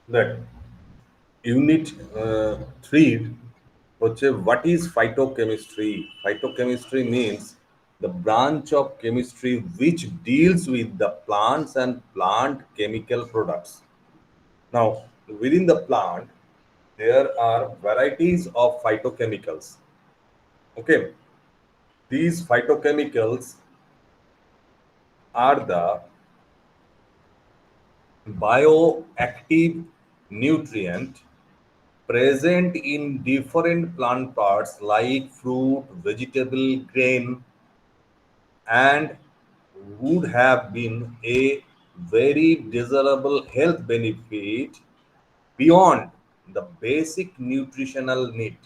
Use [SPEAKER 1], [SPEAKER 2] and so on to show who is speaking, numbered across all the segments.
[SPEAKER 1] দেখ, ইউনিট 3 হচ্ছে what is phytochemistry. Phytochemistry means the branch of chemistry which deals with the plants and plant chemical products. Now, within the plant, there are varieties of phytochemicals. Okay, these phytochemicals are the bioactive nutrient present in different plant parts like fruit, vegetable, grain, and would have been a very desirable health benefit beyond the basic nutritional need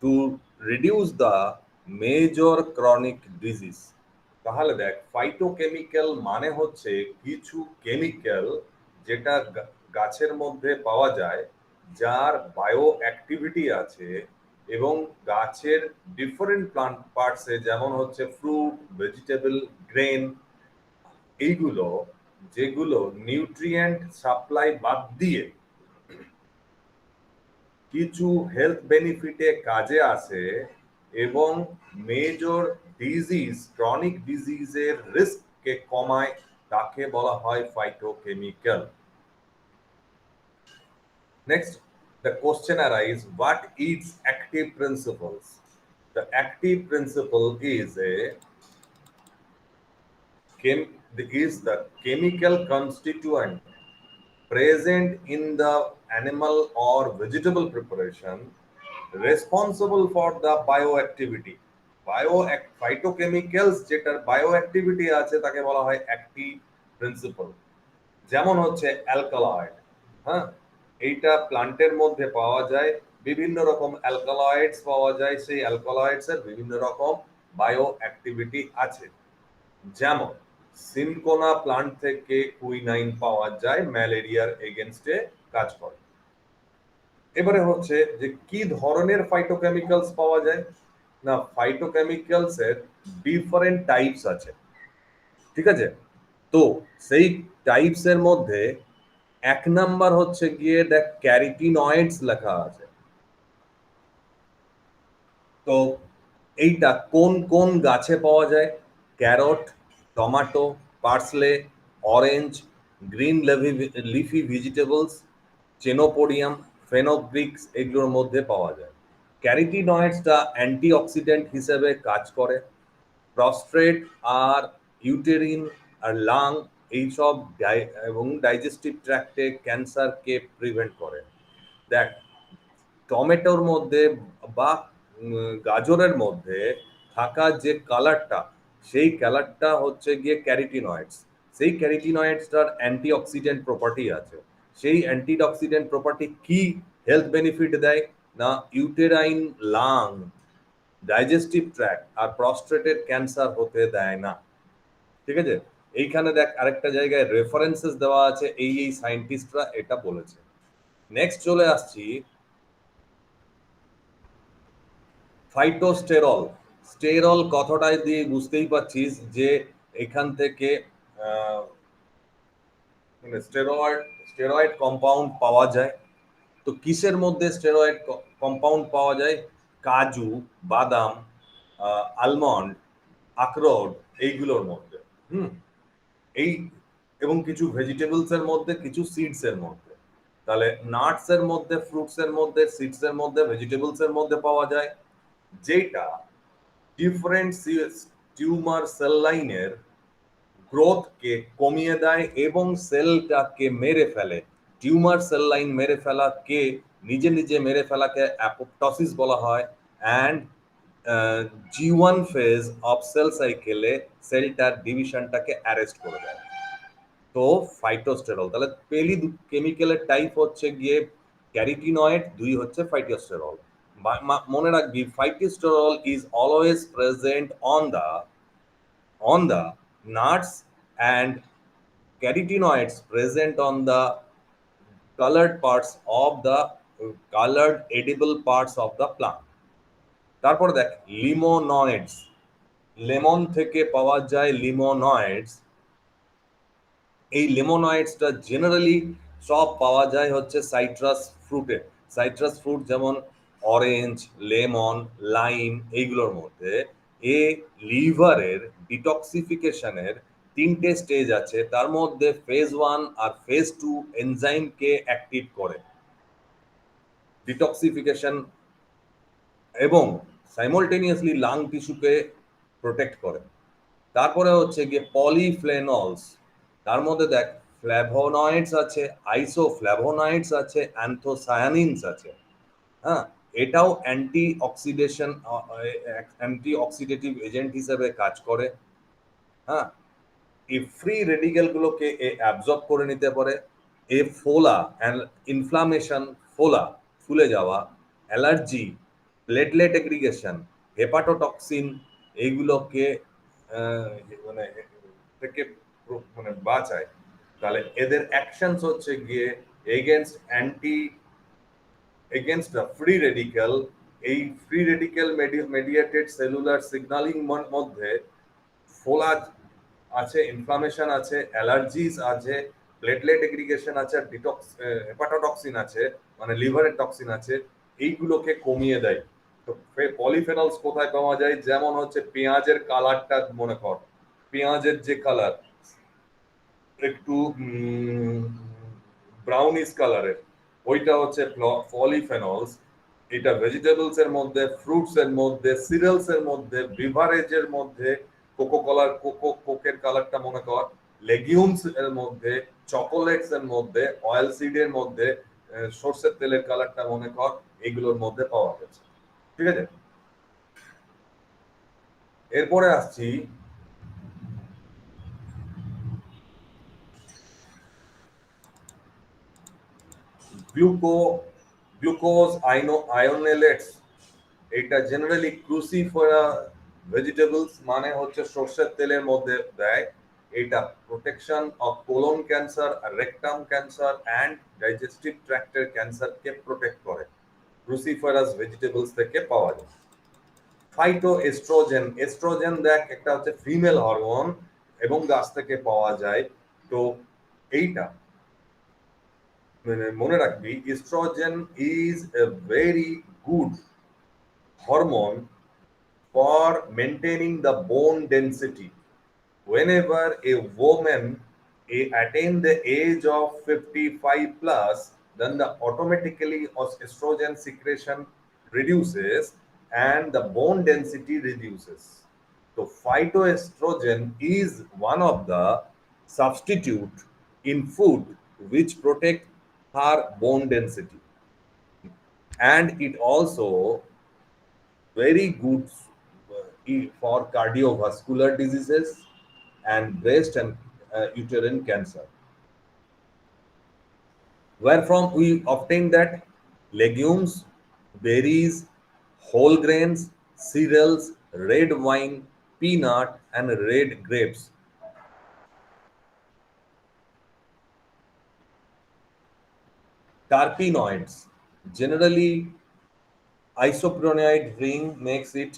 [SPEAKER 1] to reduce the major chronic disease. তাহলে দেখ, phytochemical মানে হচ্ছে কিছু chemical যেটা গাছের মধ্যে পাওয়া যায়, যার বায়ো অ্যাক্টিভিটি আছে এবং গাছের ডিফারেন্ট প্লান্ট পার্টসে, যেমন হচ্ছে ফ্রুট, ভেজিটেবল, গ্রেন, এইগুলো যেগুলো নিউট্রিয়েন্ট সাপ্লাই বাদ দিয়ে কিছু হেলথ বেনিফিটে কাজে আসে এবং মেজর ডিজিজ, ক্রনিক ডিজিজের রিস্ককে কমায়, তাকে বলা হয় phytochemical. Next, the question arises, what is active principles? The active principle is the chemical constituent present in the animal or vegetable preparation responsible for the bioactivity. Phytochemicals যেটার বায়োঅ্যাক্টিভিটি আছে তাকে বলা হয় active principle. যেমন হচ্ছে অ্যালকালয়েড। হ্যাঁ, এইটা প্লান্টের মধ্যে পাওয়া যায়, বিভিন্ন রকম অ্যালকালয়েডস পাওয়া যায়, সেই অ্যালকালয়েডস এর বিভিন্ন রকম বায়ো অ্যাক্টিভিটি আছে। যেমন সিনকোনা প্লান্ট থেকে কুইনাইন পাওয়া যায়, ম্যালেরিয়ার এগেনস্টে কাজ করে। এবারে হচ্ছে যে কি ধরনের ফাইটোকেমিক্যালস পাওয়া যায় না, ফাইটোকেমিক্যালস এর ডিফারেন্ট টাইপস আছে, ঠিক আছে? তো সেই টাইপস এর মধ্যে এক নাম্বার হচ্ছে গিয়ে দেখ, ক্যারিটিনয়েডস লেখা আছে। তো এইটা কোন কোন গাছে পাওয়া যায়? Carrot, tomato, parsley, orange, green leafy vegetables, chenopodium, fenugreeks, এগুলোর মধ্যে পাওয়া যায়। ক্যারিটিনয়েডসটা অ্যান্টিঅক্সিডেন্ট হিসেবে কাজ করে। প্রস্ট্রেট আর ইউটেরিন আর লাং এইসব এবং ডাইজেস্টিভ ট্র্যাক্টে ক্যান্সারকে প্রিভেন্ট করে। দেখ, টমেটোর মধ্যে বা গাজরের মধ্যে থাকা যে কালারটা, সেই কালারটা হচ্ছে গিয়ে ক্যারিটিনয়েডস। সেই ক্যারিটিনয়েডসটার অ্যান্টিঅক্সিডেন্ট প্রপার্টি আছে। সেই অ্যান্টিঅক্সিডেন্ট প্রপার্টি কি হেলথ বেনিফিট দেয় না, ইউটেরাইন, লাং, ডাইজেস্টিভ ট্র্যাক্ট আর প্রস্টেটের ক্যান্সার হতে দেয় না, ঠিক আছে? এইখানে দেখ আরেকটা জায়গায় রেফারেন্সেস দেওয়া আছে, এই সায়েন্টিস্টরা এটা বলেছে। নেক্সট চলে আসছি ফাইটোস্টেরল। স্টেরল কথাটাই দিয়ে বুঝতেই পারছিস যে এখান থেকে মানে স্টেরয়েড কম্পাউন্ড পাওয়া যায়। তো কিসের মধ্যে স্টেরয়েড কম্পাউন্ড পাওয়া যায়? কাজু, বাদাম, আলমন্ড, আখরোট, এইগুলোর মধ্যে। হুম, এই এবং কিছু ভেজিটেবলস এর মধ্যে, কিছু সিডস এর মধ্যে। তাহলে নাটস এর মধ্যে, ফ্রুটস এর মধ্যে, সিডস এর মধ্যে, ভেজিটেবলস এর মধ্যে পাওয়া যায়, যেটা ডিফারেন্ট টিউমার সেল লাইনের গ্রোথকে কমিয়ে দেয় এবং সেলটাকে মেরে ফেলে। টিউমার সেল লাইন মেরে ফেলাকে, নিজে নিজে মেরে ফেলাকে অ্যাপোপ্টোসিস বলা হয়। And G one phase of sell সাইকেলে সেলটার ডিভিশনটাকে অ্যারেস্ট করে দেয়। তো ফাইটোস্টেরল, তাহলে পেলি কেমিক্যালের টাইপ হচ্ছে গিয়ে ক্যারিটিনয়েড, দুই হচ্ছে ফাইটোস্টেরল। মনে রাখবি, phytosterol is always present on the nuts, and carotenoids present on the colored parts of the colored edible parts of the plant. তারপর দেখ লিমোনয়েডস, লেমন থেকে পাওয়া যায় লিমোনয়েডস। এই লেমোনয়েডসটা জেনারেলি সব পাওয়া যায় হচ্ছে সাইট্রাস ফ্রুটে। সাইট্রাস ফ্রুট যেমন অরেঞ্জ, লেমন, লাইম এইগুলোর মধ্যে। এ লিভারের ডিটক্সিফিকেশনের ৩টে স্টেজ আছে, তার মধ্যে ফেজ 1 আর ফেজ 2 এনজাইমকে অ্যাক্টিভ করে ডিটক্সিফিকেশন এবং সাইমultaneously লাং টিস্যুকে প্রোটেক্ট করে। তারপরে হচ্ছে গিয়ে পলিফ্লেনলস, তার মধ্যে দেখ ফ্ল্যাভোনয়েডস আছে, আইসোফ্ল্যাভোনয়েডস আছে, অ্যান্থোসায়ানিনস আছে। হ্যাঁ, এটাও অ্যান্টি অক্সিডেটিভ এজেন্ট হিসেবে কাজ করে। হ্যাঁ, এই ফ্রি রেডিক্যাল গুলোকে অ্যাবজর্ব করে নিতে পারে। এ ফোলা, ইনফ্লামেশন, ফোলা ফুলে যাওয়া, অ্যালার্জি, প্লেটলেট এগ্রিগেশন, হেপাটোটক্সিন এইগুলোকে আহ, মানে থেকে মানে বাঁচায়। তাহলে এদের অ্যাকশনস হচ্ছে গিয়ে against against the free radical. এই free radical mediated cellular signalling মধ্যে ফোলা আছে, ইনফ্লামেশন আছে, অ্যালার্জিস আছে, প্লেটলেট এগ্রিগেশন আছে, ডিটক্স হেপাটোটক্সিন আছে, মানে লিভারের টক্সিন আছে, এইগুলোকে কমিয়ে দেয়। তো পলিফেনলস কোথায় পাওয়া যায়? যেমন হচ্ছে পেঁয়াজের কালারটা মনে কর, পেঁয়াজের যে কালার একটু ব্রাউনিশ কালারের, ওইটা হচ্ছে পলিফেনলস। এটা ভেজিটেবলস এর মধ্যে, ফ্রুটস এর মধ্যে, সিরিয়ালস এর মধ্যে, বিভারেজের মধ্যে, কোকের কালারটা মনে কর, লেগিউমস এর মধ্যে, চকোলেটস এর মধ্যে, অয়েল সিড এর মধ্যে, সর্ষের তেলের কালারটা মনে কর, এগুলোর মধ্যে পাওয়া গেছে। ঠিক আছে, এরপরে আসছি গ্লুকো গ্লুকোজ আয়োনেলেটস। এটা জেনারেলি ক্রুসিফেরা ভেজিটেবলস মানে হচ্ছে সর্ষের তেলের মধ্যে দেয়। এটা protection of colon cancer, rectum cancer and digestive ট্র্যাক্টের ক্যান্সারকে প্রোটেক্ট করে। ক্রুসিফেরাস ভেজিটেবলস থেকে পাওয়া যায়। ফাইটো এস্ট্রোজেন, এস্ট্রোজেন দেখ একটা হচ্ছে ফিমেল হরমোন এবং গাছ থেকে পাওয়া যায়। তো এইটা মানে মনে রাখবি, oestrogen is a very good hormone for maintaining the bone density. Whenever a woman attain the age of 55 plus, then the automatically estrogen secretion reduces and the bone density reduces. So phytoestrogen is one of the substitute in food which protect her bone density, and it also very good for cardiovascular diseases and breast and uterine cancer. Where from we obtain that? Legumes, berries, whole grains, cereals, red wine, peanut, and red grapes. Terpenoids. Generally, isoprenoid ring makes it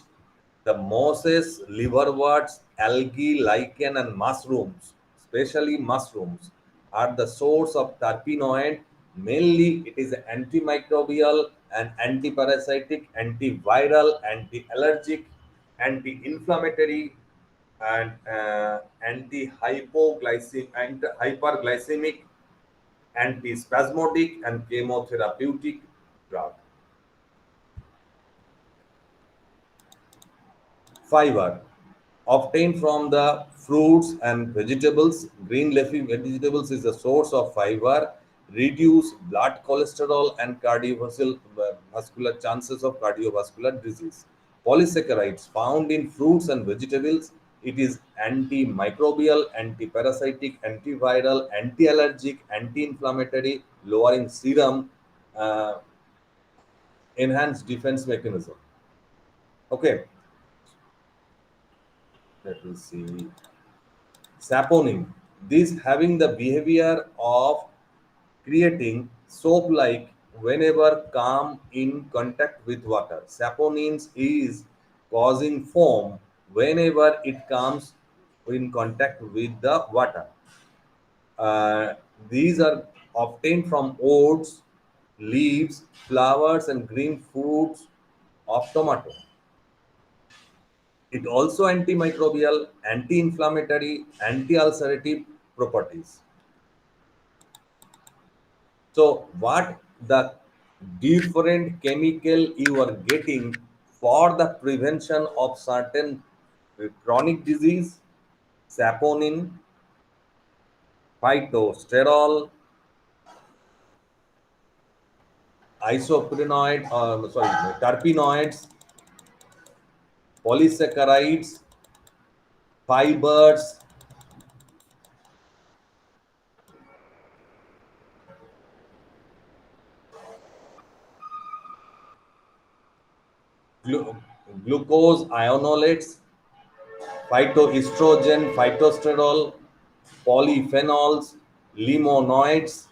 [SPEAKER 1] the mosses, liverworts, algae, lichen, and mushrooms, especially mushrooms, are the source of terpenoid. Mainly, it is antimicrobial and antiparasitic, antiviral, anti-allergic, anti-inflammatory, and hyperglycemic, antispasmodic, and chemotherapeutic drug. Fiber obtained from the fruits and vegetables. Green leafy vegetables is a source of fiber, reduce blood cholesterol and cardiovascular chances of cardiovascular disease. Polysaccharides found in fruits and vegetables. It is antimicrobial, antiparasitic, antiviral, anti-allergic, anti-inflammatory, lowering serum, uh, enhanced defense mechanism. Okay, let me see. Saponin, this having the behavior of creating soap like whenever come in contact with water. Saponins is causing foam whenever it comes in contact with the water. Uh, these are obtained from oats, leaves, flowers, and green fruits of tomato. It also antimicrobial, anti-inflammatory, anti-ulcerative properties. So what the different chemical you are getting for the prevention of certain chronic disease? Saponin, phytosterol, terpenoids, polysaccharides, fibers, glu- glucose ionolates, phytoestrogen, phytosterol, polyphenols, limonoids,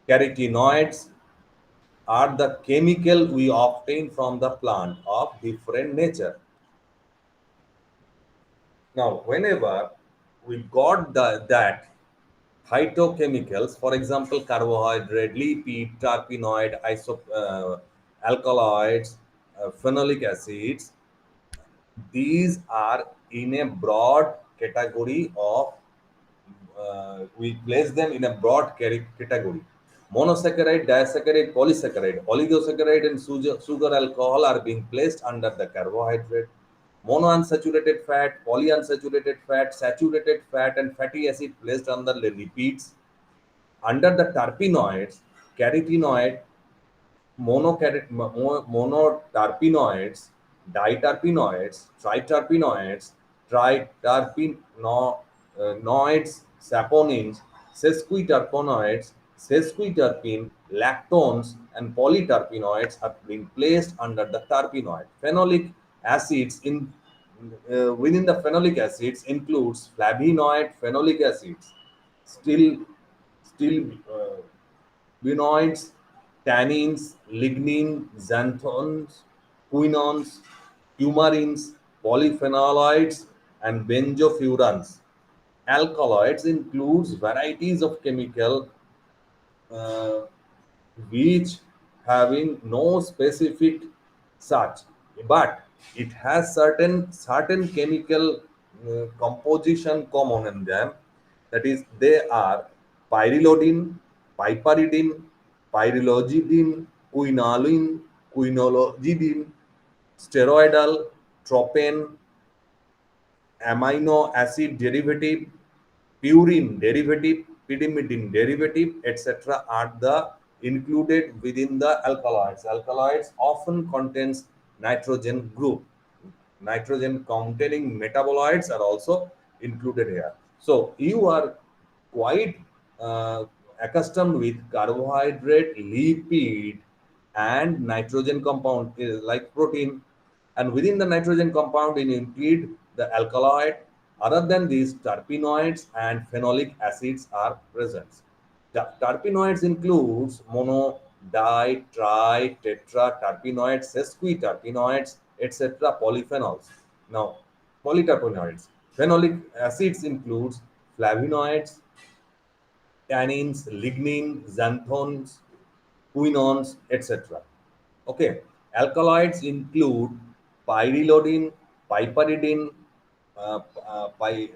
[SPEAKER 1] carotenoids are the chemical we obtain from the plant of different nature. Now, whenever we got that phytochemicals, for example, carbohydrate, lipid, terpenoid, alkaloids, phenolic acids, these are in a broad category of we place them in a broad category. Monosaccharide, disaccharide, polysaccharide, oligosaccharide, and sugar alcohol are being placed under the carbohydrate. Monounsaturated fat, polyunsaturated fat, saturated fat, and fatty acid placed under the lipids. Under the terpenoids, carotenoid, monoterpenoids, diterpenoids, triterpenoids, triterpenoids, saponins, sesquiterpenoids, sesquiterpene, lactones, and polyterpenoids have been placed under the terpenoid. Phenolic acids within the phenolic acids includes flavonoid phenolic acids, still still Quinoids, tannins, lignin, xanthones, quinones, coumarins, polyphenolides, and benzofurans. Alkaloids includes varieties of chemical uh, which having no specific such, but it has certain chemical composition common in them. That is, they are pyrrolidine, piperidine, pyrrologidine, quinoline, quinologidine, steroidal, tropane, amino acid derivative, purine derivative, pyrimidine derivative, etc. are the included within the alkaloids. Alkaloids often contains nitrogen group. Nitrogen containing metaboloids are also included here. So you are quite accustomed with carbohydrate, lipid, and nitrogen compound like protein. And within the nitrogen compound, you include the alkaloid. Other than these, terpenoids and phenolic acids are present. The terpenoids includes mono, di, tri, tetra terpenoids, sesquiterpenoids, etc. Polyphenols. Now, polyterpenoids. Phenolic acids includes flavonoids, tannins, lignin, xanthones, quinones, etc. Okay, alkaloids include pyrrolidine, piperidine, uh, uh, py,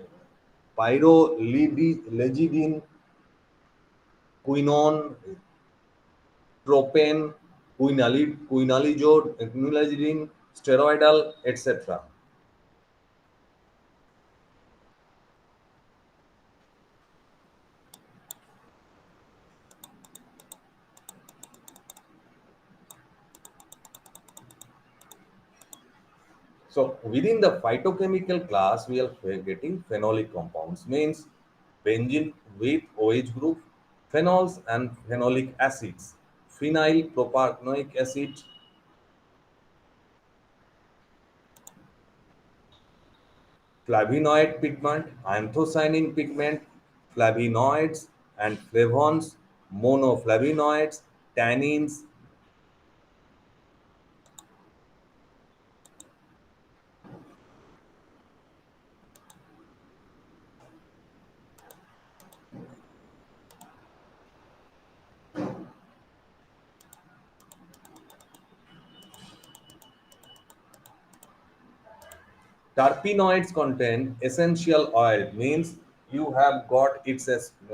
[SPEAKER 1] pyrrolidine, quinone, tropane, quinalidine, steroidal, etc. So within the phytochemical class, we are getting phenolic compounds, means benzene with OH group, phenols and phenolic acids, phenyl propanoic acid, flavonoid pigment, anthocyanin pigment, flavonoids and flavones, monoflavonoids, tannins, Terpenoids contain essential oil, means you have got its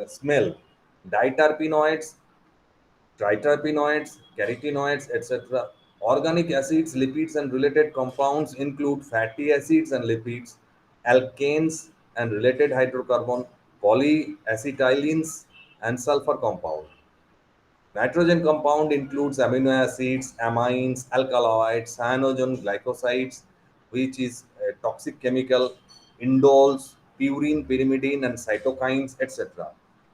[SPEAKER 1] smell. Diterpenoids, triterpenoids, carotenoids, etc. Organic acids, lipids, and related compounds include fatty acids and lipids, alkanes and related hydrocarbon, polyacetylens, and sulfur compound. Nitrogen compound includes amino acids, amines, alkaloids, cyanogen glycosides, which is a toxic chemical, indoles, purine, pyrimidine, and cytokines, etc.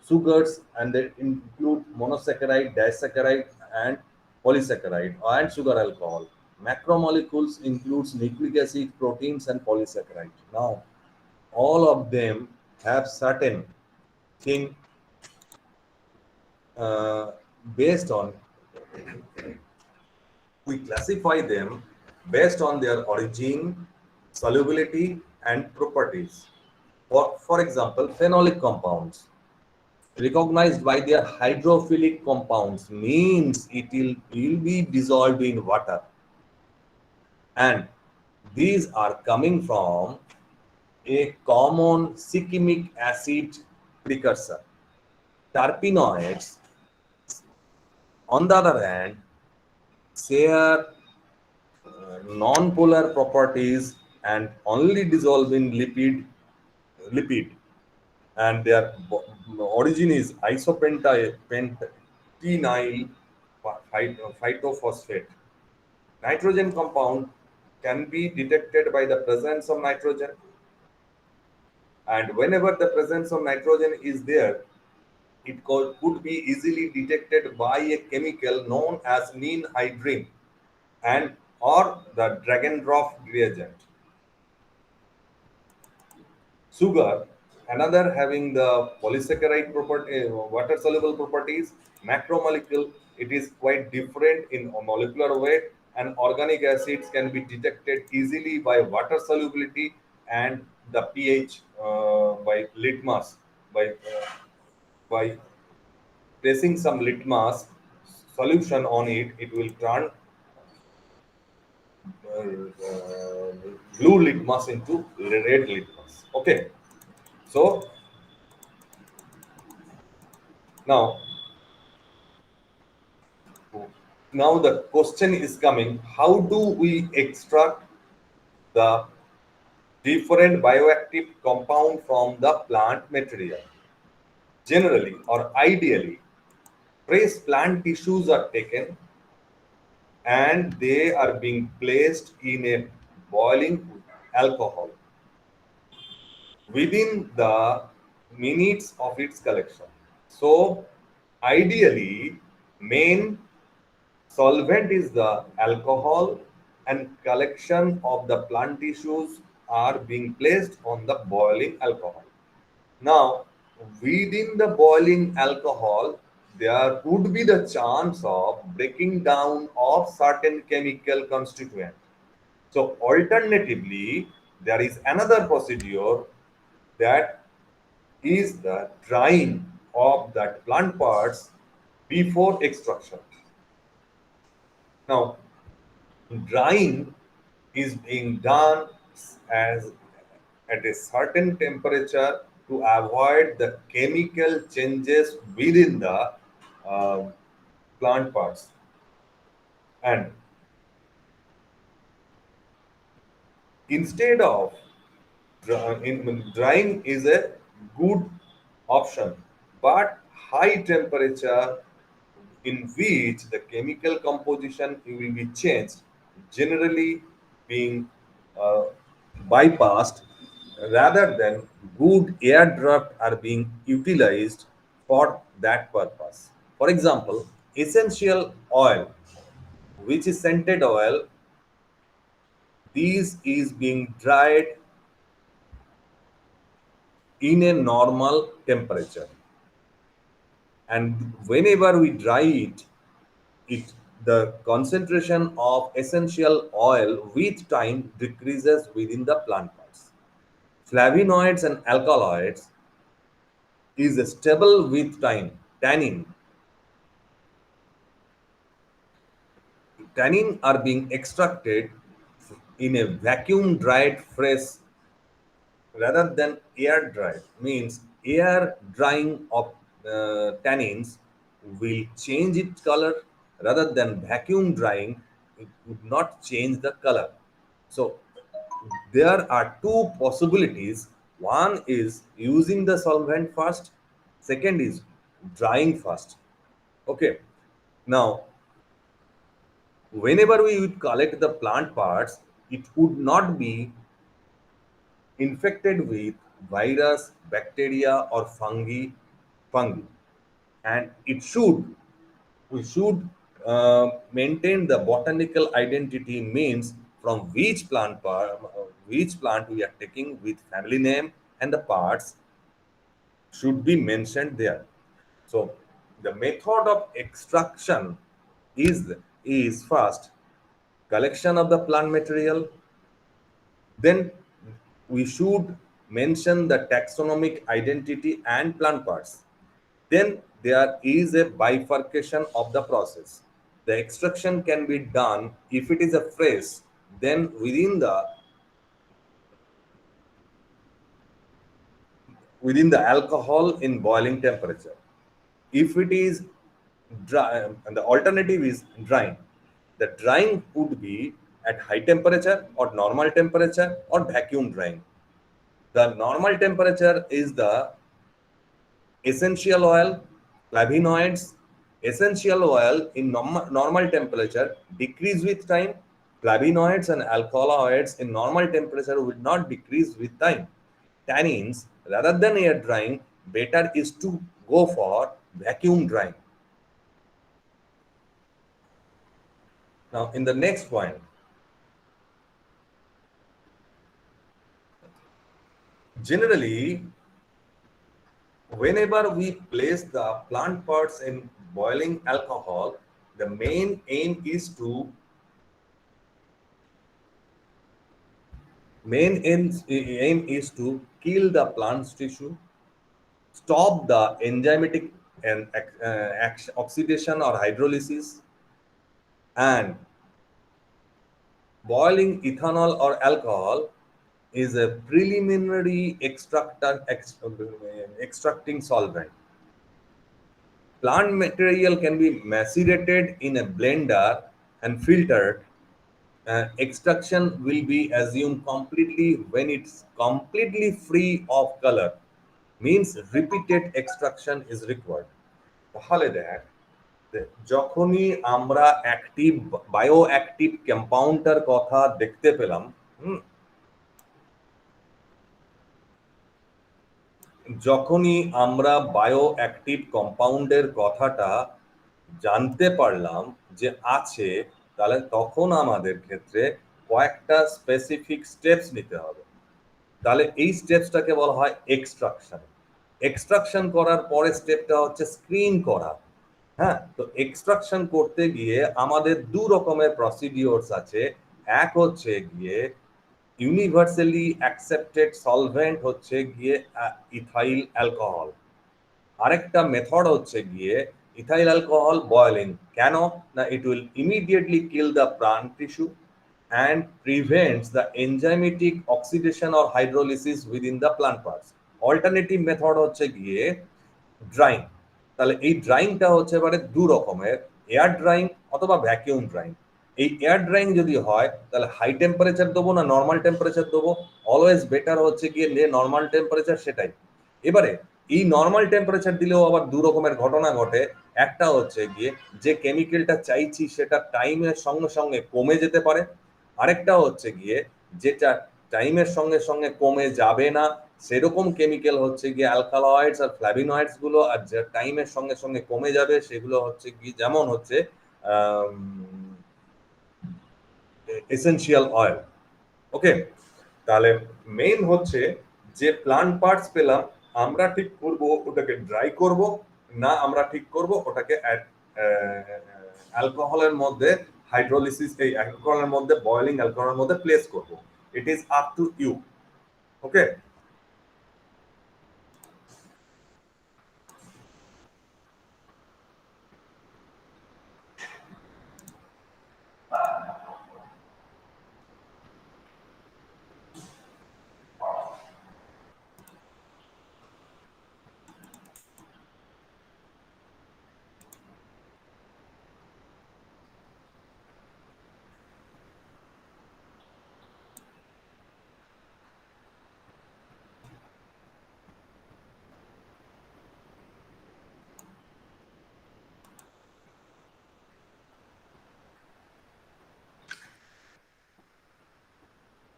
[SPEAKER 1] Sugars, and they include monosaccharide, disaccharide, and polysaccharide, and sugar alcohol. Macromolecules includes nucleic acid, proteins, and polysaccharide. Now, all of them have certain thing uh, based on, we classify them based on their origin, solubility, and properties. For example, phenolic compounds, recognized by their hydrophilic compounds, means will be dissolved in water. And these are coming from a common cyclimic acid precursor. Terpenoids, on the other hand, share non-polar properties and only dissolve in lipid, and their origin is isopentenyl phytophosphate. Nitrogen compound can be detected by the presence of nitrogen, and whenever the presence of nitrogen is there, it could be easily detected by a chemical known as neem hydrine and or the Dragendorf reagent. Sugar, another having the polysaccharide property, water soluble properties, macromolecule, it is quite different in a molecular weight, and organic acids can be detected easily by water solubility and the pH by litmus, by placing some litmus solution on it, it will turn uh, blue litmus into red litmus. Okay, so now now the question is coming, how do we extract the different bioactive compound from the plant material? Generally or ideally, fresh plant tissues are taken and they are being placed in a boiling alcohol within the minutes of its collection. So ideally, main solvent is the alcohol, and collection of the plant tissues are being placed on the boiling alcohol. Now, within the boiling alcohol, there would be the chance of breaking down of certain chemical constituent. So, alternatively, there is another procedure, that is the drying of that plant parts before extraction. Now, drying is being done as at a certain temperature to avoid the chemical changes within the uh, plant parts. And instead of drying is a good option, but high temperature in which the chemical composition will be changed, generally being uh, bypassed, rather than good air draft are being utilized for that purpose. For example, essential oil, which is scented oil, this is being dried in a normal temperature, and whenever we dry it, the concentration of essential oil with time decreases within the plant parts. Flavonoids and alkaloids is stable with time. Tannin are being extracted in a vacuum dried fresh rather than air dry, means air drying of tannins will change its color, rather than vacuum drying, it would not change the color. So there are two possibilities. One is using the solvent first, second is drying first. Okay. Now, whenever we would collect the plant parts, it would not be infected with virus, bacteria, or fungi, and it should we should maintain the botanical identity, means from which plant we are taking with family name, and the parts should be mentioned there. So the method of extraction is first collection of the plant material, then we should mention the taxonomic identity and plant parts. Then there is a bifurcation of the process. The extraction can be done if it is a fresh, then within the alcohol in boiling temperature. If it is dry, and the alternative is drying. The drying would be at high temperature or normal temperature or vacuum drying. The normal temperature is the essential oil, flavonoids. Essential oil in normal temperature decrease with time. Flavonoids and alkaloids in normal temperature will not decrease with time. Tannins, rather than air drying, better is to go for vacuum drying. Now, in the next point, generally, whenever we place the plant parts in boiling alcohol, the main aim is to kill the plant tissue, stop the enzymatic and oxidation or hydrolysis, and boiling ethanol or alcohol is a preliminary extracting solvent. Plant material can be macerated in a blender and filtered. Extraction will be assumed completely when it's completely free of color, means repeated extraction is required. তাহলে দেখ যে যখনই আমরা active bio active কম্পাউন্ডের কথা দেখতে পেলাম, যখনই আমরা বায়ো অ্যাক্টিভ কম্পাউন্ডের কথাটা জানতে পারলাম যে আছে, তাহলে তখন আমাদের ক্ষেত্রে কয়েকটা স্পেসিফিক স্টেপস নিতে হবে। তাহলে এই স্টেপসটাকে বলা হয় এক্সট্রাকশন। এক্সট্রাকশন করার পরের স্টেপটা হচ্ছে স্ক্রিন করা। হ্যাঁ, তো এক্সট্রাকশন করতে গিয়ে আমাদের দু রকমের প্রসিডিওরস আছে। এক হচ্ছে গিয়ে ইউনিভার্সালি অ্যাকসেপ্টেড সলভেন্ট হচ্ছে গিয়ে ইথাইল অ্যালকোহল। আরেকটা মেথড হচ্ছে গিয়ে ইথাইল অ্যালকোহল বয়েলিং। কেন না, it will immediately kill the plant tissue and prevents the enzymatic oxidation or hydrolysis within the plant parts. Alternative method হচ্ছে গিয়ে ড্রাইং। তাহলে এই ড্রাইংটা হচ্ছে এবারে দু রকমের, এয়ার ড্রাইং অথবা ভ্যাকিউম ড্রাইং। এই এয়ার ড্রাইং যদি হয় তাহলে হাই টেম্পারেচার দেবো না নর্মাল টেম্পারেচার দেবো, অলওয়েজ বেটার হচ্ছে গিয়ে যে নর্মাল টেম্পারেচার সেটাই। এবারে এই নর্মাল টেম্পারেচার দিলেও আবার দু রকমের ঘটনা ঘটে। একটা হচ্ছে গিয়ে যে কেমিক্যালটা চাইছি সেটা টাইমের সঙ্গে সঙ্গে কমে যেতে পারে, আরেকটা হচ্ছে গিয়ে যেটা টাইমের সঙ্গে সঙ্গে কমে যাবে না সেরকম কেমিক্যাল হচ্ছে গিয়ে অ্যালকালয়েডস আর ফ্ল্যাভিনয়েডস গুলো, আর যে টাইমের সঙ্গে সঙ্গে কমে যাবে সেগুলো হচ্ছে কি যেমন হচ্ছে এসেনশিয়াল অয়েল। ওকে, তাহলে মেইন হচ্ছে যে প্লান্ট পার্টস পেলাম, আমরা ঠিক করব ওটাকে ড্রাই করব না আমরা ঠিক করব ওটাকে অ্যালকোহলের মধ্যে হাইড্রোলিসিস, এই অ্যালকোহলের মধ্যে বয়েলিং অ্যালকোহলের মধ্যে প্লেস করব। It is up to you. Okay,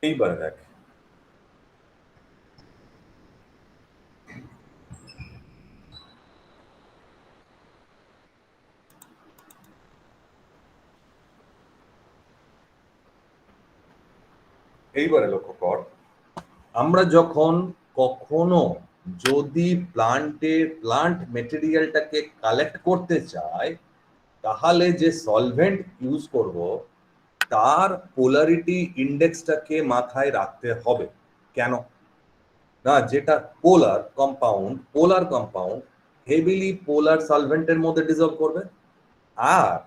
[SPEAKER 1] এইবারে দেখ, এইবারে লক্ষ্য কর, আমরা যখন কখনো যদি প্লান্ট মেটেরিয়ালটাকে কালেক্ট করতে চাই, তাহলে যে সলভেন্ট ইউজ করব তার পোলারিটি ইন্ডেক্সটাকে মাথায় রাখতে হবে। কেন না, যেটা পোলার কম্পাউন্ড হেভিলি পোলার সলভেন্টের মধ্যে ডিজলভ করবে, আর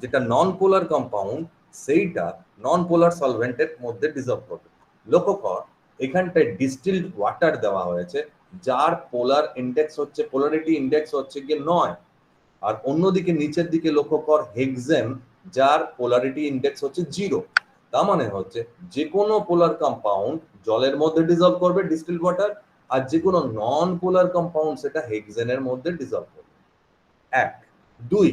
[SPEAKER 1] যেটা নন পোলার কম্পাউন্ড সেইটা নন পোলার সলভেন্টের মধ্যে ডিজলভ করবে। লক্ষ্য কর, এখানটায় ডিস্টিলড ওয়াটার দেওয়া হয়েছে যার পোলারিটি ইন্ডেক্স হচ্ছে গিয়ে 9, আর অন্যদিকে নিচের দিকে লক্ষ্য কর হেক্সেন যার পোলারিটি ইন্ডেক্স হচ্ছে 0। তার মানে হচ্ছে যে কোনো পোলার কম্পাউন্ড জলের মধ্যে ডিজলভ করবে ডিস্টিলড ওয়াটার, আর যে কোনো নন পোলার কম্পাউন্ড সেটা হেক্সেনের মধ্যে ডিজলভ করবে। এক। দুই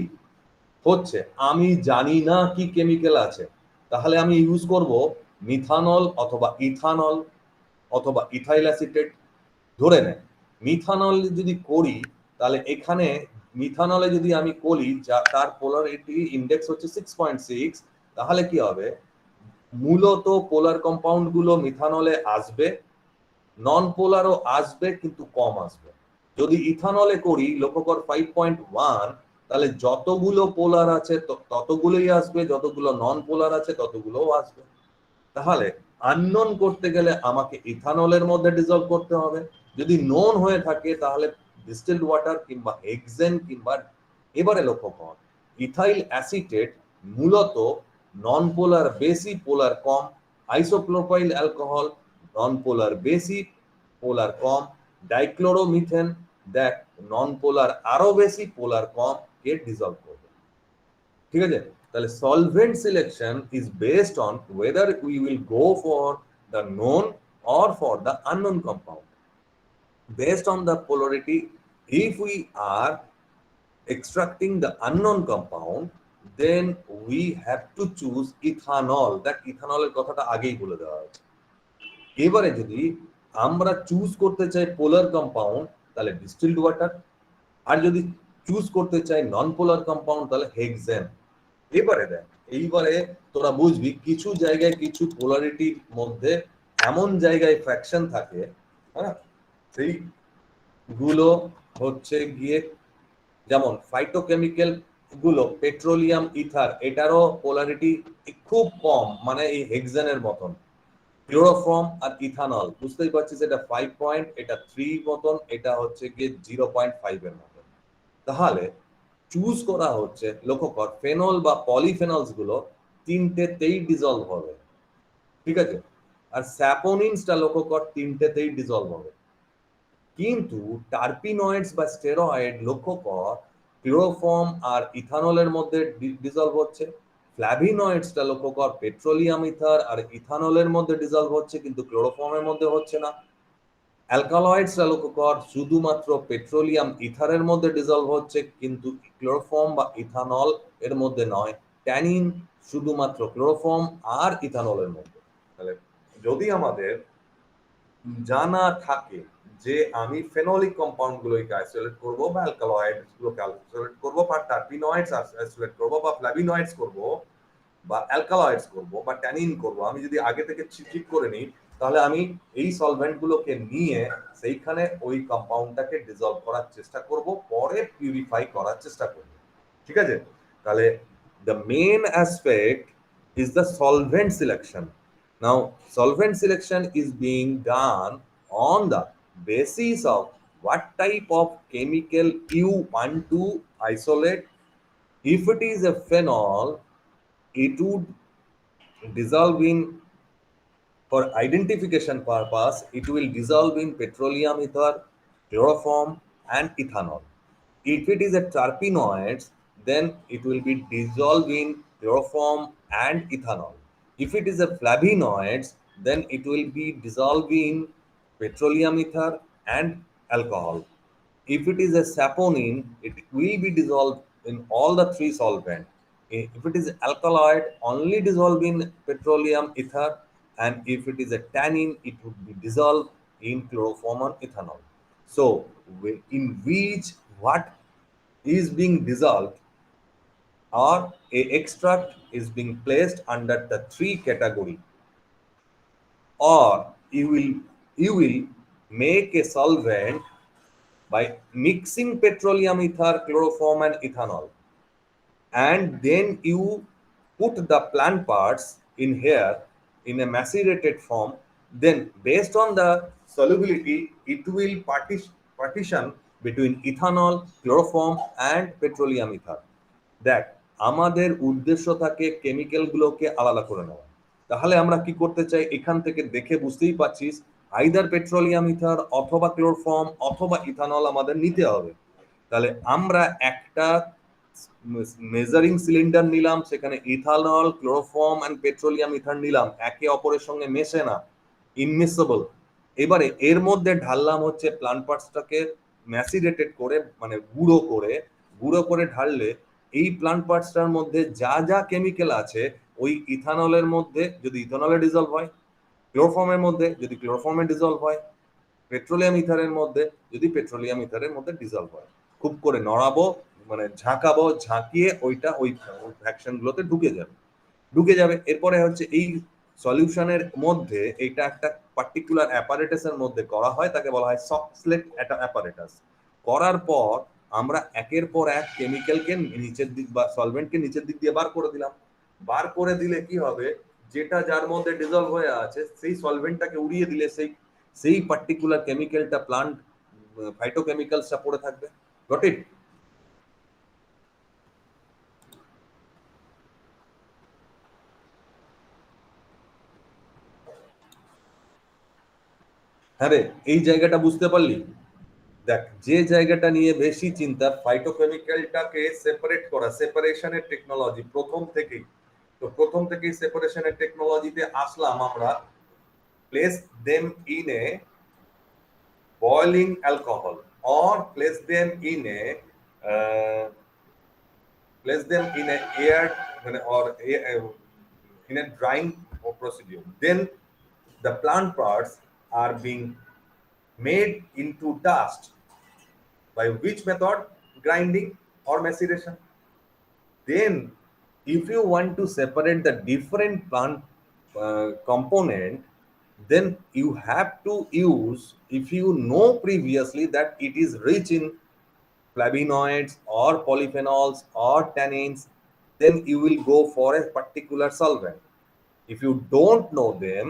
[SPEAKER 1] হচ্ছে আমি জানি না কি কেমিক্যাল আছে, তাহলে আমি ইউজ করব মিথানল অথবা ইথানল অথবা ইথাইল অ্যাসিটেট। ধরে নে মিথানল যদি করি, তাহলে এখানে মিথানলে যদি আমি করি যা তার পোলারিটি ইন্ডেক্স হচ্ছে 6.6, তাহলে কি হবে, মূলত পোলার কম্পাউন্ড গুলো মিথানলে আসবে, নন পোলারও আসবে কিন্তু কম আসবে। যদি ইথানলে করি লক্ষ্য কর 5.1, তাহলে যতগুলো পোলার আছে ততগুলোই আসবে, যতগুলো নন পোলার আছে ততগুলোও আসবে। তাহলে আননোন করতে গেলে আমাকে ইথানলের মধ্যে ডিজলভ করতে হবে, যদি নোন হয়ে থাকে তাহলে ডিস্টিলড ওয়াটার কিংবা হেক্সেন কিংবা, এবারে লক্ষ্য কর ইথাইল অ্যাসিটেট মূলত নন পোলার বেশি পোলার কম, আইসোপ্রোপাইল অ্যালকোহল নন পোলার বেশি পোলার কম, ডাইক্লোরোমিথেন দেখ নন পোলার আরো বেশি পোলার কম কে ডিজলভ করবে। ঠিক আছে, তাহলে solvent selection is based on whether we will go for the known or for the unknown compound based on the polarity. If we are extracting the unknown compound, then we have to choose ethanol. দেখ ইথানলের কথাটা আগেই বলে দেওয়া হয়েছে। এবারে যদি আমরা choose করতে চাই পোলার কম্পাউন্ড তাহলে ডিস্টিলড ওয়াটার, আর যদি চুজ করতে চাই নন পোলার কম্পাউন্ড তাহলে হেক্সেন। এবারে দেখ, এইবারে তোরা বুঝবি কিছু জায়গায় কিছু পোলারিটির মধ্যে এমন জায়গায় ফ্র্যাকশন থাকে, হ্যাঁ, সেই গুলো হচ্ছে গিয়ে যেমন ফাইটোকেমিক্যাল গুলো পেট্রোলিয়াম ইথার, এটারও পোলারিটি খুব কম, মানে এই হেক্সেনের মতন। ক্লোরোফর্ম আর ইথানল বুঝতেই পারছিস, এটা 5 এটা 3 মতন, এটা হচ্ছে গিয়ে 0.5 এর মতন। তাহলে চুজ করা হচ্ছে, লক্ষ্য কর ফেনল বা পলিফেনলস গুলো তিনটেতেই ডিজলভ হবে, ঠিক আছে, আর স্যাপোনিনসটা লক্ষ্য কর তিনটেতেই ডিজলভ হবে। কিন্তু টার্পিনয়েডস বা স্টেরয়েড লক্ষ্য কর ক্লোরোফর্ম আর ইথানলের মধ্যে ডিজলভ হচ্ছে, ফ্ল্যাভিনয়েডসটা লক্ষ্য কর পেট্রোলিয়াম ইথার আর ইথানলের মধ্যে ডিজলভ হচ্ছে কিন্তু ক্লোরোফর্মের মধ্যে হচ্ছে না। অ্যালকালয়েডসরা লক্ষ্য কর শুধুমাত্র পেট্রোলিয়াম ইথারের মধ্যে ডিজলভ হচ্ছে কিন্তু ক্লোরোফর্ম বা ইথানল এর মধ্যে নয়। ট্যানিন শুধুমাত্র ক্লোরোফর্ম আর ইথানলের মধ্যে। তাহলে যদি আমাদের জানা থাকে যে আমি ফেনোলিক কম্পাউন্ড গুলোকে আইসোলেট করব বা অ্যালকালয়েডস গুলোকে আইসোলেট করব বা টার্পিনয়েডস আইসোলেট করব বা ফ্ল্যাভিনয়েডস করব বা অ্যালকালয়েডস করব বা ট্যানিন করব, আমি যদি আগে থেকে ঠিক করে নিই তাহলে আমি এই সলভেন্ট গুলোকে নিয়ে সেইখানে ওই কম্পাউন্ডটাকে ডিজলভ করার চেষ্টা করব, পরে পিউরিফাই করার চেষ্টা করব। ঠিক আছে, তাহলে the main aspect is the solvent selection. Now solvent selection is being done on the basis of what type of chemical you want to isolate. If it is a phenol, it would dissolve in, for identification purpose, it will dissolve in petroleum ether, chloroform, and ethanol. If it is a terpenoids, then it will be dissolved in chloroform and ethanol. If it is a flavonoids, then it will be dissolved in petroleum ether and alcohol. If it is a saponin, it will be dissolved in all the three solvents. If it is alkaloid, only dissolved in petroleum ether, and if it is a tannin, it would be dissolved in chloroform and ethanol. So, in which what is being dissolved or a extract is being placed under the three category, or you will make a solvent by mixing petroleum ether, chloroform and ethanol, and then you put the plant parts in here in a macerated form. Then based on the solubility it will partition between ethanol, chloroform and petroleum ether. দেখ, আমাদের উদ্দেশ্য থাকে chemical গুলোকে আলাদা করে নেওয়া। তাহলে আমরা কি করতে চাই, এখান থেকে দেখে বুঝতেই পারছিস, আইদার পেট্রোলিয়াম ইথার অথবা ক্লোরোফর্ম অথবা ইথানল আমাদের নিতে হবে। তাহলে আমরা একটা মেজারিং সিলিন্ডার নিলাম, সেখানে ethanol, chloroform and petroleum ether নিলাম, একে অপরের সঙ্গে মেশে না, ইনমিসেবল। এবারে এর মধ্যে ঢাললাম হচ্ছে প্লান্ট পার্টসটাকে ম্যাসিরেটেড করে, মানে গুঁড়ো করে ঢাললে এই প্লান্ট পার্টসটার মধ্যে যা যা কেমিক্যাল আছে ওই ইথানলের মধ্যে যদি ইথানলে ডিজলভ হয়, ক্লোরোফর্মের মধ্যে যদি ক্লোরোফর্মে ডিজলভ হয়, পেট্রোলিয়াম ইথারের মধ্যে যদি পেট্রোলিয়াম ইথারের মধ্যে ডিজলভ হয়। খুব করে নড়াবো, মানে ঝাঁকাবো, ঝাঁকিয়ে ওইটা ওই ফ্র্যাকশন গুলোতে ঢুকে যাবে। এরপরে হচ্ছে এই সলিউশনের মধ্যে এইটা একটা পার্টিকুলার অ্যাপারেটাসের মধ্যে করা হয়, তাকে বলা হয় সক্সলেট অ্যাপারেটাস। করার পর আমরা একের পর এক কেমিক্যালকে নিচের দিক বা সলভেন্টকে নিচের দিক দিয়ে বার করে দিলাম। বার করে দিলে কি হবে, যেটা যার মধ্যে ডিজলভ হয়ে আছে সেই সলভেন্টটাকে উড়িয়ে দিলে সেই সেই পার্টিকুলার কেমিক্যালটা প্লান্ট ফাইটোকেমিক্যালসটা পড়ে থাকবে। Got it? হ্যাঁ রে, এই জায়গাটা বুঝতে পারলি? দেখ, যে জায়গাটা নিয়ে বেশি চিন্তা, ফাইটোকেমিক্যালটাকে সেপারেট করা, সেপারেশনের টেকনোলজি প্রথম থেকেই। তো প্রথম থেকেই সেপারেশনের টেকনোলজিতে আসলাম আমরা। Place them in a boiling alcohol or uh, place them in a air or in a drying procedure. Then the plant parts are being made into dust. By which method? Grinding or maceration. Then, if you want to separate the different plant component, then you have to use, if you know previously that it is rich in flavonoids or polyphenols or tannins, then you will go for a particular solvent. If you don't know them,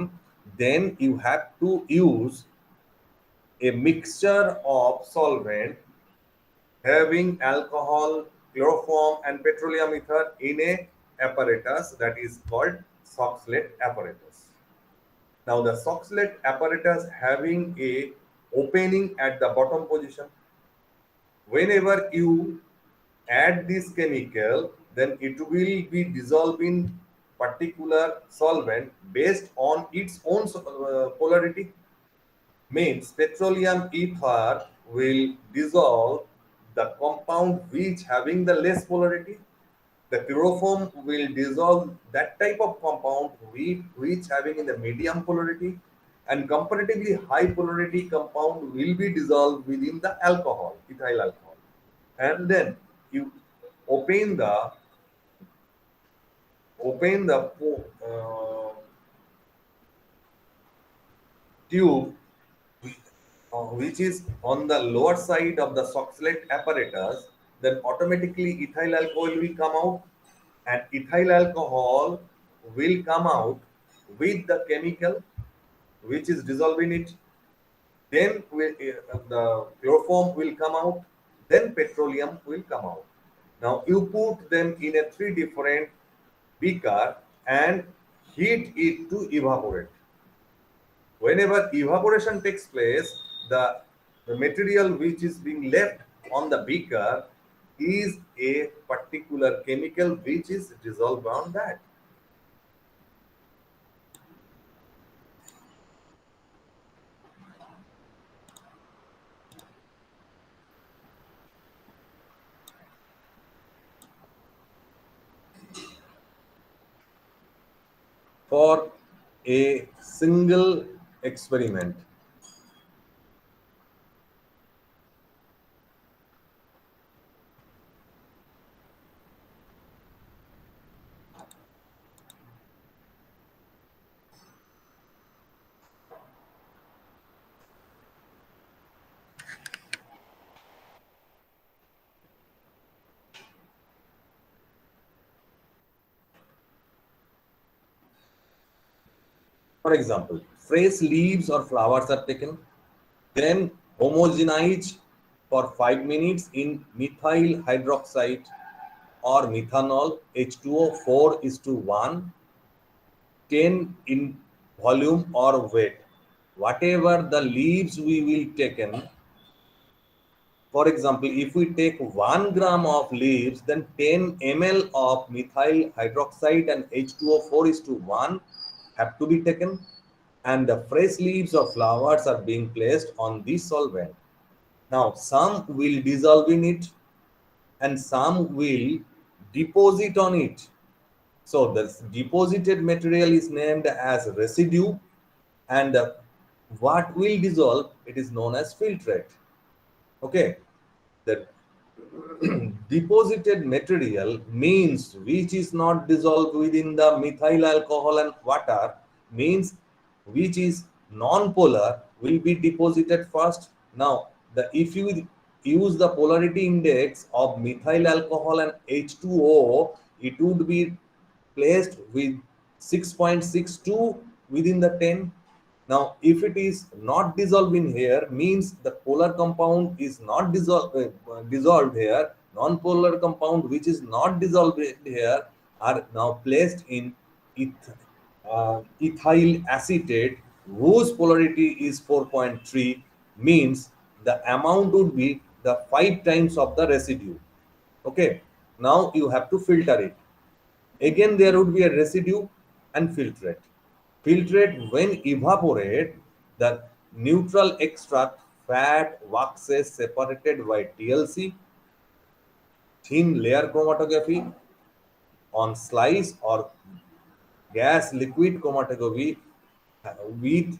[SPEAKER 1] then you have to use a mixture of solvent having alcohol, chloroform, and petroleum ether in a apparatus that is called Soxhlet apparatus. Now, the Soxhlet apparatus having a opening at the bottom position. Whenever you add this chemical, then it will be dissolved in particular solvent based on its own polarity. Means petroleum ether will dissolve the compound which having the less polarity. The chloroform will dissolve that type of compound which having in the medium polarity, and comparatively high polarity compound will be dissolved within the alcohol, ethyl alcohol. And then you open the open the tube which is on the lower side of the Soxhlet apparatus, then automatically ethyl alcohol will come out, and ethyl alcohol will come out with the chemical which is dissolved in it. Then the chloroform will come out, then petroleum will come out. Now you put them in a three different beaker and heat it to evaporate. Whenever evaporation takes place, the material which is being left on the beaker is a particular chemical which is dissolved on that. For a single experiment. For example, fresh leaves or flowers are taken, then homogenize for 5 minutes in methyl hydroxide or methanol H2O 4 is to 1, 10 in volume or weight. Whatever the leaves we will taken, for example, if we take 1 gram of leaves, then 10 ml of methyl hydroxide and H2O 4 is to 1 have to be taken, and the fresh leaves or flowers are being placed on this solvent. Now, some will dissolve in it and some will deposit on it. So, the deposited material is named as residue, and what will dissolve, it is known as filtrate. Okay, the deposited material means which is not dissolved within the methyl alcohol and water, means which is non-polar will be deposited first. Now, the if you use the polarity index of methyl alcohol and H2O, it would be placed with 6.62 within the 10. Now, if it is not dissolved in here, means the polar compound is not dissolved here. Non-polar compound which is not dissolved here are now placed in ethyl acetate, whose polarity is 4.3, means the amount would be the 5 times of the residue. Okay, now you have to filter it. Again, there would be a residue and filtrate. Filtrate, when evaporate, the neutral extract fat waxes separated by TLC, thin layer chromatography on slice or gas liquid chromatography with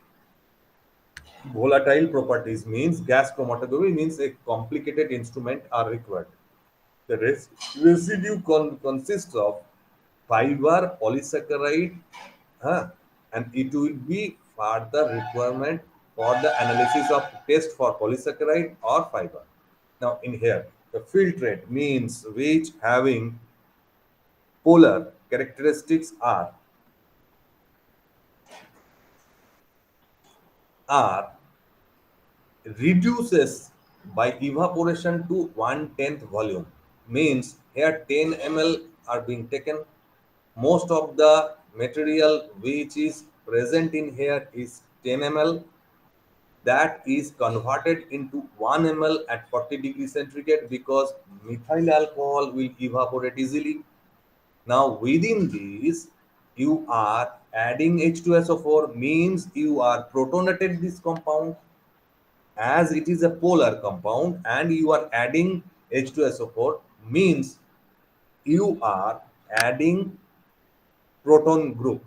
[SPEAKER 1] volatile properties, means gas chromatography means a complicated instrument are required. The residue consists of fiber, polysaccharide, and it will be further requirement for the analysis of test for polysaccharide or fiber. Now, in here, the filtrate means which having polar characteristics are reduces by evaporation to 1/10 volume, means here 10 ml are being taken. Most of the material which is present in here is 10 ml, that is converted into 1 ml at 40 degrees centigrade because methyl alcohol will evaporate easily. Now within this you are adding H2SO4, means you are protonated this compound as it is a polar compound, and you are adding H2SO4, means you are adding proton group.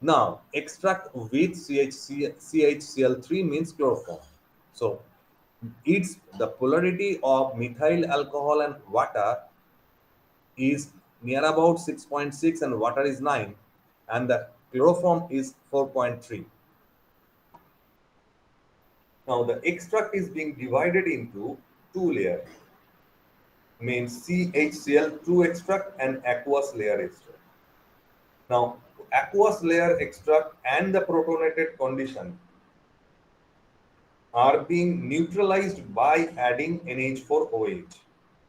[SPEAKER 1] Now, extract with CHCl3 means chloroform. So, it's the polarity of methyl alcohol and water is near about 6.6 and water is 9, and the chloroform is 4.3. Now, the extract is being divided into two layers, means CHCl2 extract and aqueous layer extract. Now, aqueous layer extract and the protonated condition are being neutralized by adding NH4OH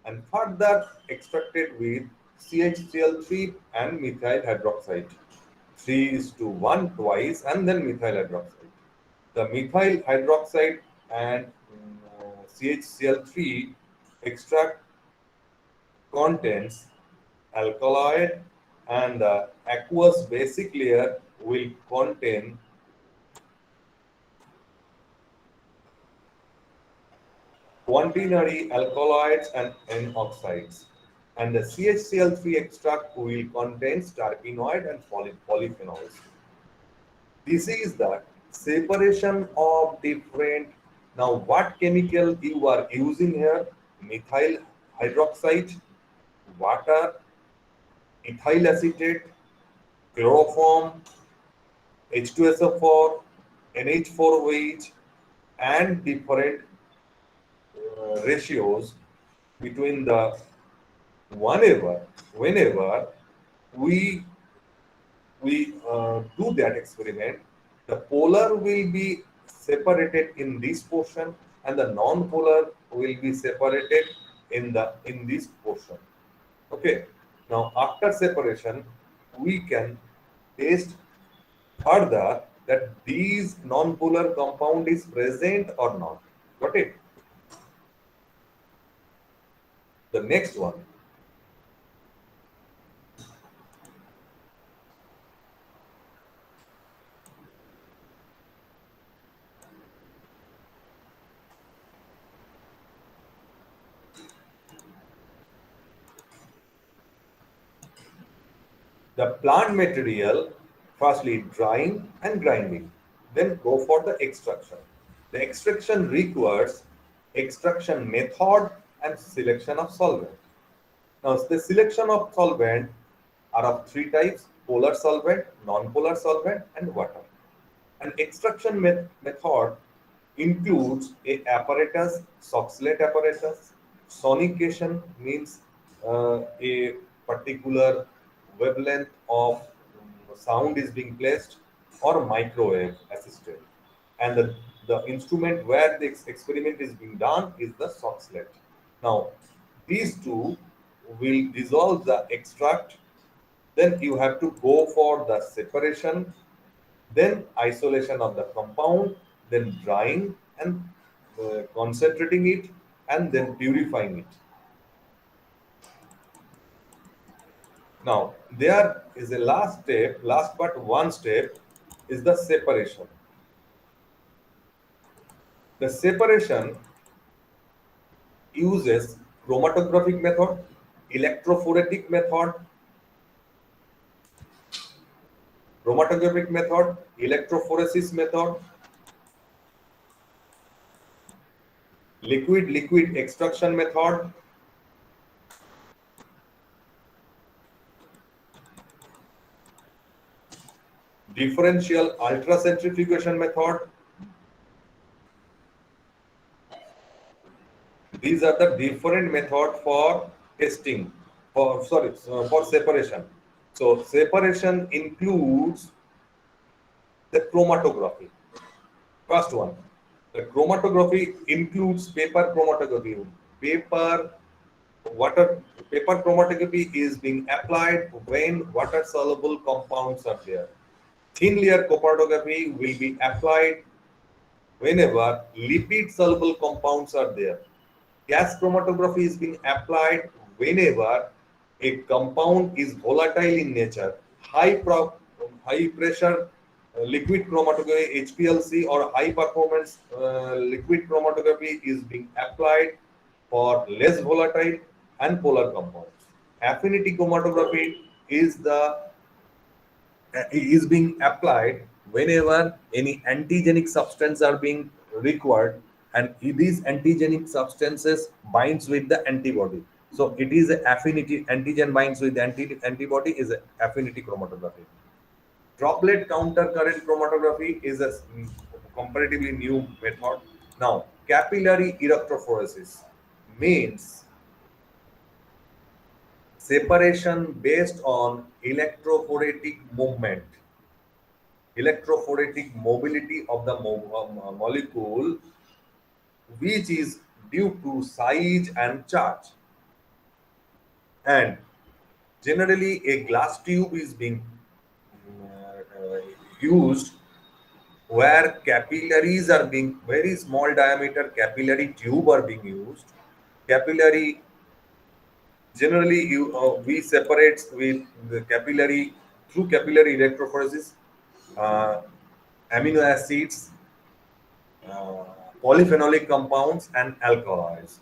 [SPEAKER 1] and further extracted with CHCl3 and methyl hydroxide. 3 is to 1 twice and then methyl hydroxide. The methyl hydroxide and CHCl3 extract contains alkaloid, and the aqueous basic layer will contain quaternary alkaloids and N oxides. and the CHCl3 extract will contain terpenoid and polyphenols. This is the separation of different. Now, what chemical you are using here? Methyl hydroxide, water, ethyl acetate, chloroform, H2SO4, NH4OH, and different ratios between the whenever we do that experiment, the polar will be separated in this portion and the non-polar will be separated in this portion. Okay. Now after separation, we can test further that these non-polar compound is present or not. Got it? The next one. The plant material, firstly drying and grinding, then go for the extraction. The extraction requires extraction method and selection of solvent. Now, the selection of solvent are of three types: polar solvent, non-polar solvent, and water. An extraction method includes a apparatus, Soxhlet apparatus. Sonication means a particular wavelength of sound is being placed, or microwave assisted. And the instrument where the experiment is being done is the Soxhlet. Now, these two will dissolve the extract. Then you have to go for the separation, then isolation of the compound, then drying and concentrating it, and then purifying it. Now, there is a last step, last but one step is the separation. The separation uses chromatographic method, electrophoresis method, liquid extraction method, differential ultracentrifugation method. These are the different method for testing, for separation. So separation includes the chromatography. First one, the chromatography includes paper chromatography. Paper water paper chromatography is being applied when water soluble compounds are there. Thin layer chromatography will be applied whenever lipid soluble compounds are there. Gas chromatography is being applied whenever a compound is volatile in nature. High pressure liquid chromatography HPLC or high performance liquid chromatography is being applied for less volatile and polar compounds. Affinity chromatography is being applied whenever any antigenic substance are being required, and these antigenic substances binds with the antibody. So it is a affinity. Antigen binds with the antibody is a affinity chromatography. Droplet counter current chromatography is a comparatively new method. Now, capillary electrophoresis means separation based on electrophoretic movement, electrophoretic mobility of the molecule, which is due to size and charge. And generally, a glass tube is being used where capillaries are being very small diameter capillary tube are being used. Capillary generally we separate with the capillary through capillary electrophoresis uh, amino acids, uh, polyphenolic compounds, and alkaloids.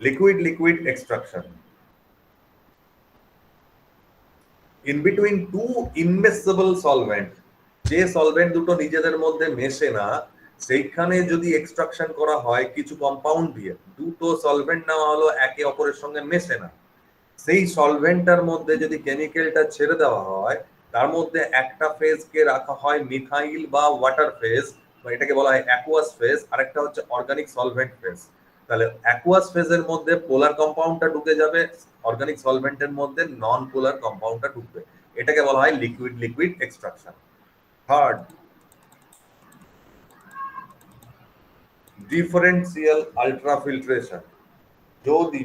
[SPEAKER 1] Liquid extraction. In between two immiscible solvent, যে solvent দুটো নিজেদের মধ্যে মেশে না, সেইখানে যদি extraction করা হয় কিছু কম্পাউন্ড দিয়ে, দুটো সলভেন্ট নেওয়া হলো, একে অপরের সঙ্গে মেশে না, সেই সলভেন্টটার মধ্যে যদি কেমিক্যালটা ছেড়ে দেওয়া হয়, তার মধ্যে একটা ফেজকে রাখা হয় মিথাইল বা ওয়াটার ফেজ, বা এটাকে বলা হয় অ্যাকুয়াস ফেজ, আরেকটা হচ্ছে অর্গানিক সলভেন্ট ফেজ। তাহলে অ্যাকুয়াস ফেজের মধ্যে পোলার কম্পাউন্ডটা ঢুকে যাবে, অর্গানিক সলভেন্টের মধ্যে নন পোলার কম্পাউন্ডটা ঢুকবে, এটাকে বলা হয় লিকুইড এক্সট্রাকশন। Third, differential আলট্রাফিল্ট্রেশন। যদি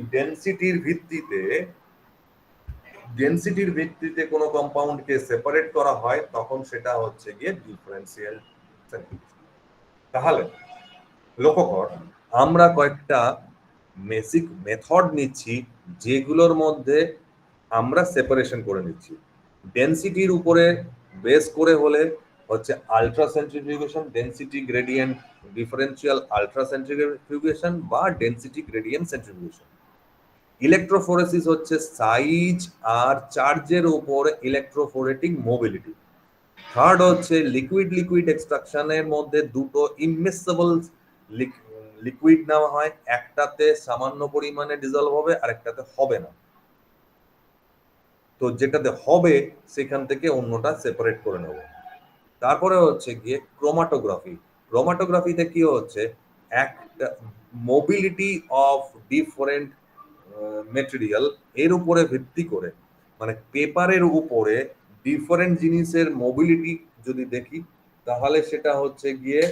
[SPEAKER 1] ডেনসিটির ভিত্তিতে কোনো কম্পাউন্ডকে সেপারেট করা হয়, তখন সেটা হচ্ছে গিয়ে ডিফারেন্সিয়াল। তাহলে লক্ষ্য কর, আমরা কয়েকটা বেসিক মেথড নিচ্ছি যেগুলোর মধ্যে আমরা সেপারেশন করে নিচ্ছি। ডেনসিটির উপরে বেস করে হলে হচ্ছে ultra centrifugation, density gradient differential ultra centrifugation বা ডেনসিটি গ্রেডিয়েন্ট সেন্ট্রিফিউগেশন। ইলেকট্রোফোরেসিস হচ্ছে সাইজ আর চার্জের উপর ইলেকট্রোফোরেটিক মোবিলিটি। থার্ড হচ্ছে লিকুইড এক্সট্রাকশনের মধ্যে দুটো ইমমিসেবল লিকুইড নেওয়া হয়, একটাতে সামান্য পরিমাণে ডিজলভ হবে আর একটাতে হবে না, তো যেটাতে হবে সেখান থেকে অন্যটা সেপারেট করে নেব। তারপরে হচ্ছে গিয়ে ক্রোমাটোগ্রাফি। ক্রোমাটোগ্রাফিতে কি হচ্ছে, একটা মোবিলিটি অফ ডিফারেন্ট মেটেরিয়াল এর উপরে ভিত্তি করে, মানে পেপারের উপরে ডিফারেন্ট জিনিসের মোবিলিটি যদি দেখি, তাহলে সেটা হচ্ছে গিয়ে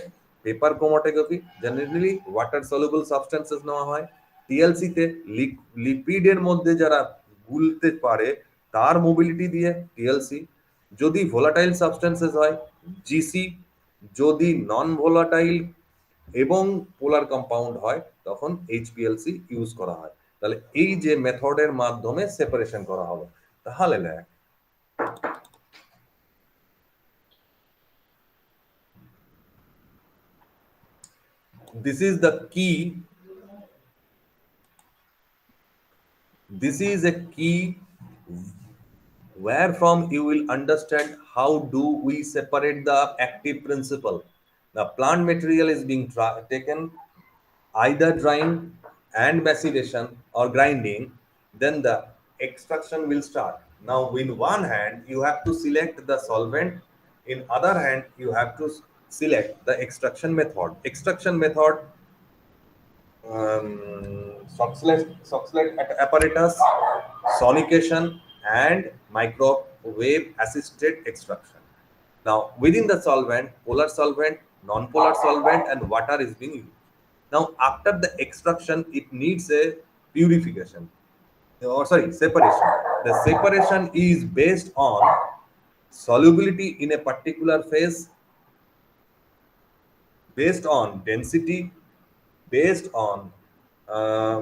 [SPEAKER 1] paper chromatography. Generally water soluble substances নেওয়া হয়। টিএলসি তে লিপিডের মধ্যে যারা গুলতে পারে তার মোবিলিটি দিয়ে টিএলসি। যদি ভোলাটাইল সাবস্টেন্সেস হয় জিসি, যদি নন ভোলাটাইল এবং পোলার কম্পাউন্ড হয় তখন এইচপিএলসি ইউজ করা হয়। তাহলে এই যে মেথডের মাধ্যমে সেপারেশন করা হবে, তাহলে দেখ this is the key, this is a key where from you will understand how do we separate the active principle. The plant material is being taken, either drying and maceration or grinding, then the extraction will start. Now in one hand you have to select the solvent, in other hand you have to select the extraction method. Extraction method, Soxhlet apparatus, sonication, and microwave assisted extraction. Now, within the solvent, polar solvent, non-polar solvent, and water is being used. Now, after the extraction, it needs a purification, or sorry, separation. The separation is based on solubility in a particular phase, based on density, based on uh,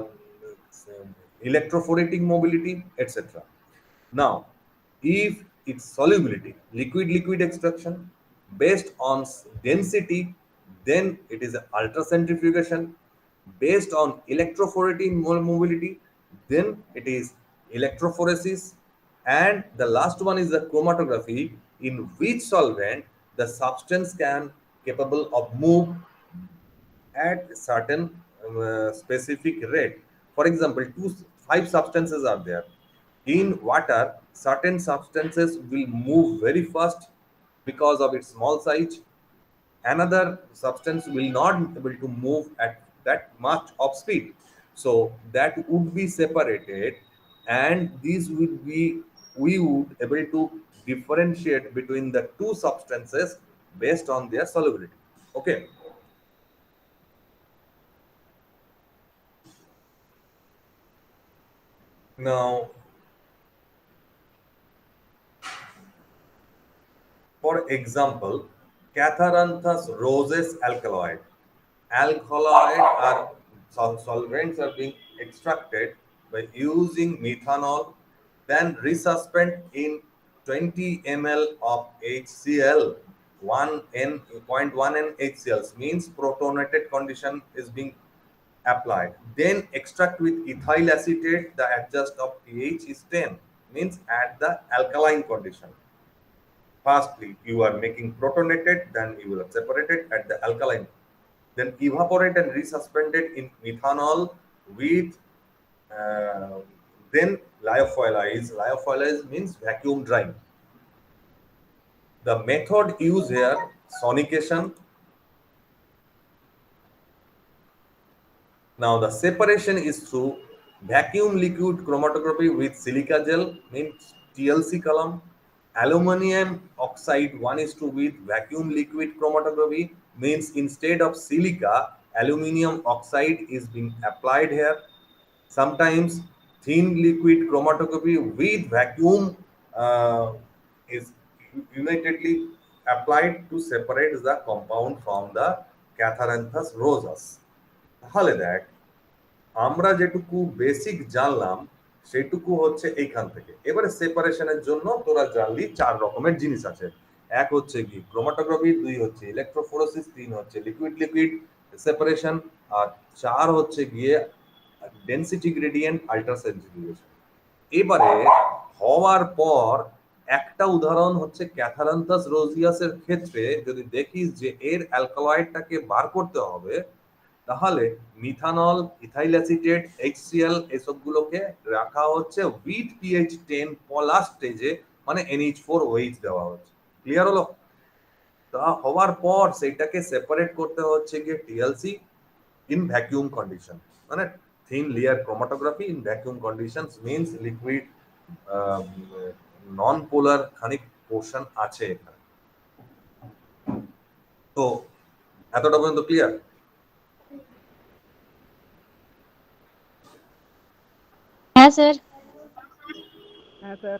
[SPEAKER 1] electrophoretic mobility, etc. Now, if its solubility, liquid extraction, based on density, then it is ultracentrifugation. Based on electrophoretic mobility, then it is electrophoresis. And the last one is the chromatography, in which solvent the substance can capable of move at certain specific rate. For example, five substances are there. In water, certain substances will move very fast because of its small size. Another substance will not be able to move at that much of speed. So that would be separated, and these would be, we would able to differentiate between the two substances based on their solubility. Okay. Now, for example, Catharanthus roses alkaloid. Alkaloid are solvents are being extracted by using methanol, then resuspend in 20 ml of HCl. 1 n 0.1 n HCl means protonated condition is being applied. Then extract with ethyl acetate, the adjust of pH is 10, means at the alkaline condition. Firstly, you are making protonated, then you will separate it at the alkaline. Then evaporate and resuspended in methanol with uh, then lyophilize. Lyophilize means vacuum drying. The method used here, sonication. Now the separation is through vacuum liquid chromatography with silica gel, means TLC column. Aluminum oxide 1:2 with vacuum liquid chromatography, means instead of silica, aluminum oxide is being applied here. Sometimes thin liquid chromatography with vacuum is unitedly applied to separate the compound from the Catharanthus rosas. তাহলে দেখ, আমরা যেটুকু basic জানলাম সেটুকু হচ্ছে এইখান থেকে। এবারে সেপারেশনের জন্য তোরা জানলি 4 রকমের জিনিস আছে। এক হচ্ছে কি ক্রোমাটোগ্রাফি, 2 হচ্ছে ইলেকট্রোফোরেসিস, 3 হচ্ছে লিকুইড লিকুইড সেপারেশন, আর 4 হচ্ছে গিয়ে ডেনসিটি গ্রেডিয়েন্ট আল্ট্রাসেন্সিটিভেশন। এবারে হওয়ার পর একটা উদাহরণ হচ্ছে ক্যাথারান্থাস রোজিয়াসের ক্ষেত্রে যদি দেখিস যে এর অ্যালকালয়েডটাকে বার করতে হবে, তাহলে মিথানল, ইথাইল অ্যাসিটেট, HCl এসবগুলোকে রাখা হচ্ছে উইথ pH 10 পলাশ স্টেজে, মানে NH4OH দেওয়া হচ্ছে। ক্লিয়ার হলো? তা হওয়ার পর সেটাকে সেপারেট করতে হচ্ছে গিয়ে TLC in vacuum condition, মানে thin layer chromatography in vacuum conditions means liquid non polar খানিক পোর্শন আছে এখানে। তো এতটা পর্যন্ত ক্লিয়ার?
[SPEAKER 2] হ্যাঁ স্যার।
[SPEAKER 3] হ্যাঁ স্যার।